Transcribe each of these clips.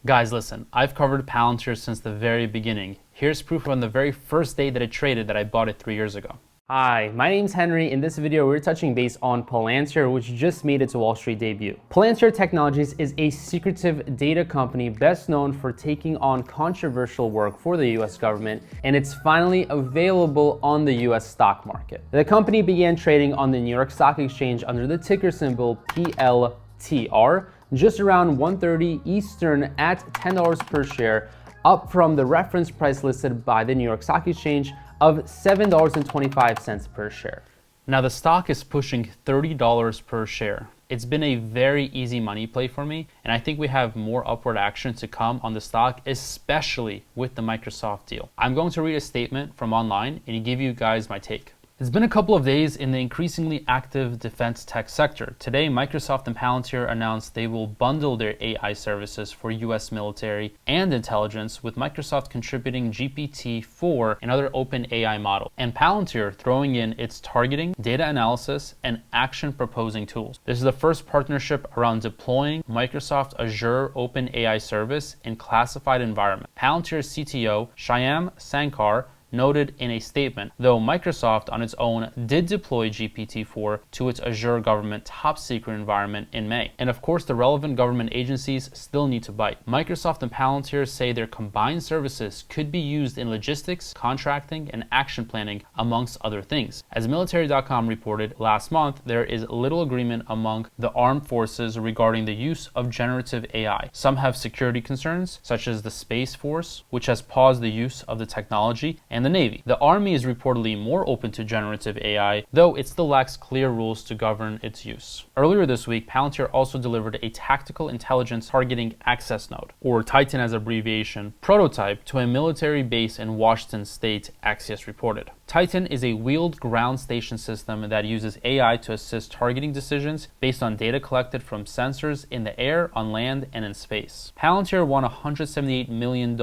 Guys, listen, I've covered Palantir since the very beginning. Here's proof from the very first day that it traded that I bought it 3 years ago. Hi, my name's Henry. In this video, we're touching base on Palantir, which just made its Wall Street debut. Palantir Technologies is a secretive data company best known for taking on controversial work for the US government, and it's finally available on the US stock market. The company began trading on the New York Stock Exchange under the ticker symbol PLTR just around 1:30 Eastern at $10 per share, up from the reference price listed by the New York Stock Exchange of $7.25 per share. Now the stock is pushing $30 per share. It's been a very easy money play for me, and I think we have more upward action to come on the stock, especially with the Microsoft deal. I'm going to read a statement from online and give you guys my take. It's been a couple of days in the increasingly active defense tech sector. Today, Microsoft and Palantir announced they will bundle their AI services for US military and intelligence, with Microsoft contributing GPT-4 and other open AI models, and Palantir throwing in its targeting, data analysis, and action proposing tools. This is the first partnership around deploying Microsoft Azure Open AI service in classified environment. Palantir's CTO, Shyam Sankar, noted in a statement, though Microsoft on its own did deploy GPT-4 to its Azure government top secret environment in May. And of course, the relevant government agencies still need to bite. Microsoft and Palantir say their combined services could be used in logistics, contracting, and action planning, amongst other things. As military.com reported last month, there is little agreement among the armed forces regarding the use of generative AI. Some have security concerns, such as the Space Force, which has paused the use of the technology, and the Navy. The Army is reportedly more open to generative AI, though it still lacks clear rules to govern its use. Earlier this week, Palantir also delivered a tactical intelligence targeting access node, or Titan as abbreviation, prototype to a military base in Washington State, Axios reported. Titan is a wheeled ground station system that uses AI to assist targeting decisions based on data collected from sensors in the air, on land, and in space. Palantir won a $178 million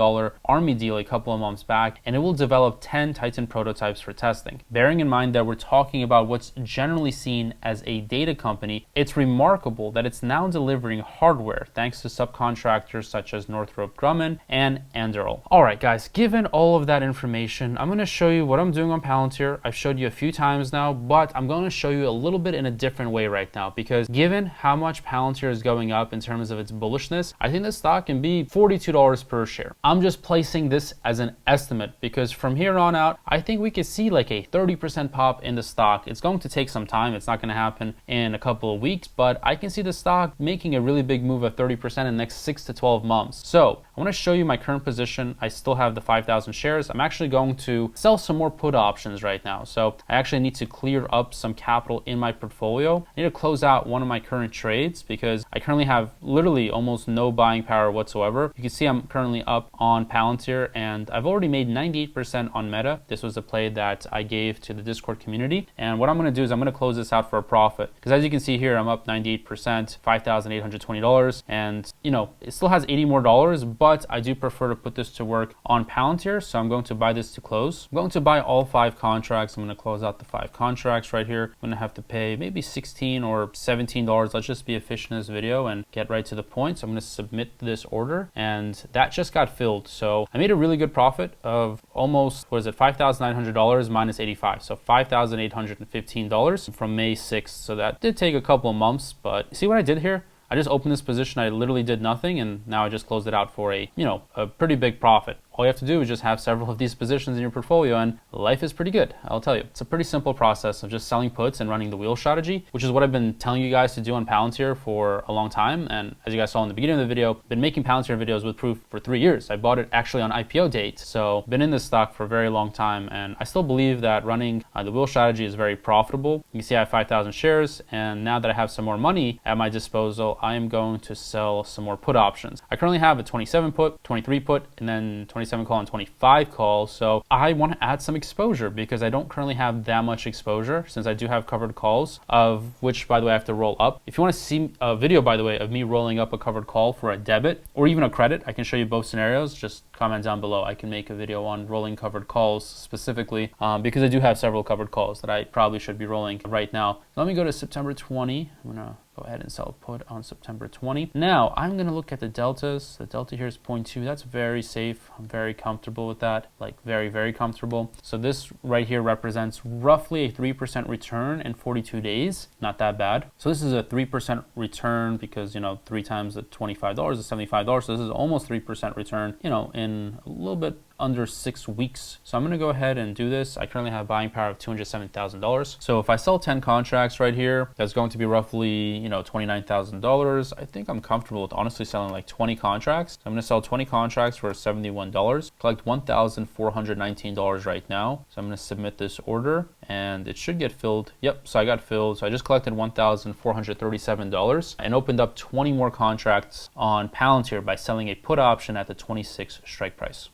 Army deal a couple of months back, and it will develop 10 Titan prototypes for testing. Bearing in mind that we're talking about what's generally seen as a data company, it's remarkable that it's now delivering hardware thanks to subcontractors such as Northrop Grumman and Anduril. Alright guys, given all of that information, I'm going to show you what I'm doing on Palantir. I've showed you a few times now, but I'm going to show you a little bit in a different way right now, because given how much Palantir is going up in terms of its bullishness, I think the stock can be $42 per share. I'm just placing this as an estimate, because from here on out, I think we could see like a 30% pop in the stock. It's going to take some time. It's not going to happen in a couple of weeks, but I can see the stock making a really big move of 30% in the next 6 to 12 months. So I want to show you my current position. I still have the 5,000 shares. I'm actually going to sell some more put options right now. So I actually need to clear up some capital in my portfolio. I need to close out one of my current trades because I currently have literally almost no buying power whatsoever. You can see I'm currently up on Palantir, and I've already made 98% on Meta. This was a play that I gave to the Discord community. And what I'm going to do is I'm going to close this out for a profit, because as you can see here, I'm up 98%, $5,820. And you know, it still has $80 more, but I do prefer to put this to work on Palantir. So I'm going to buy this to close. I'm going to buy all 5 contracts. I'm going to close out the 5 contracts right here. I'm going to have to pay maybe $16 or $17. Let's just be efficient in this video and get right to the point. So I'm going to submit this order, and that just got filled. So I made a really good profit of almost, what is it, $5,900 minus 85. So $5,815 from May 6th. So that did take a couple of months, but see what I did here? I just opened this position, I literally did nothing, and now I just closed it out for a pretty big profit. All you have to do is just have several of these positions in your portfolio, and life is pretty good, I'll tell you. It's a pretty simple process of just selling puts and running the wheel strategy, which is what I've been telling you guys to do on Palantir for a long time. And as you guys saw in the beginning of the video, been making Palantir videos with proof for 3 years. I bought it actually on IPO date, so been in this stock for a very long time, and I still believe that running the wheel strategy is very profitable. You can see I have 5,000 shares, and now that I have some more money at my disposal, I am going to sell some more put options. I currently have a 27 put, 23 put, and then 27 call and 25 call. So I want to add some exposure because I don't currently have that much exposure, since I do have covered calls, of which, by the way, I have to roll up. If you want to see a video, by the way, of me rolling up a covered call for a debit or even a credit, I can show you both scenarios. Just comment down below. I can make a video on rolling covered calls specifically because I do have several covered calls that I probably should be rolling right now. Let me go to September 20. I'm gonna Go ahead and sell a put on September 20. Now I'm going to look at the deltas. The delta here is 0.2. That's very safe. I'm very comfortable with that. Like very, very comfortable. So this right here represents roughly a 3% return in 42 days. Not that bad. So this is a 3% return because, you know, 3 times the $25 is $75. So this is almost 3% return, you know, in a little bit under 6 weeks. So I'm going to go ahead and do this. I currently have buying power of $270,000. So if I sell 10 contracts right here, that's going to be roughly, you know, $29,000. I think I'm comfortable with honestly selling like 20 contracts. So I'm going to sell 20 contracts for $71, collect $1,419 right now. So I'm going to submit this order and it should get filled. Yep, so I got filled. So I just collected $1,437 and opened up 20 more contracts on Palantir by selling a put option at the 26 strike price.